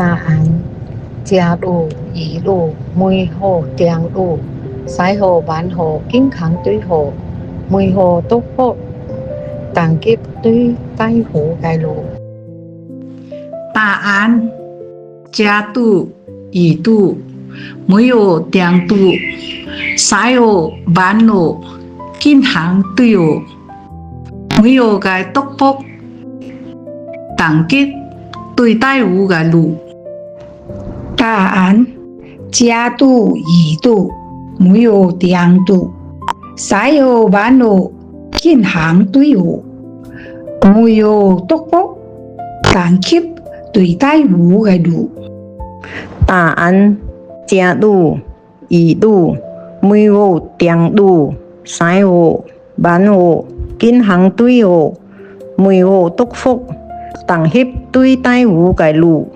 大安家路一路每好定路西好板好健康对好每好都好但结对带好该路大安家度一度每有定度西有板路健康对有每有该督福但结对带无该路大安家度一度没有定度西有板路健康对有没有督福但结对带无该路大安家度一度没有定度西有板路健康对有没有督福但结对带无该路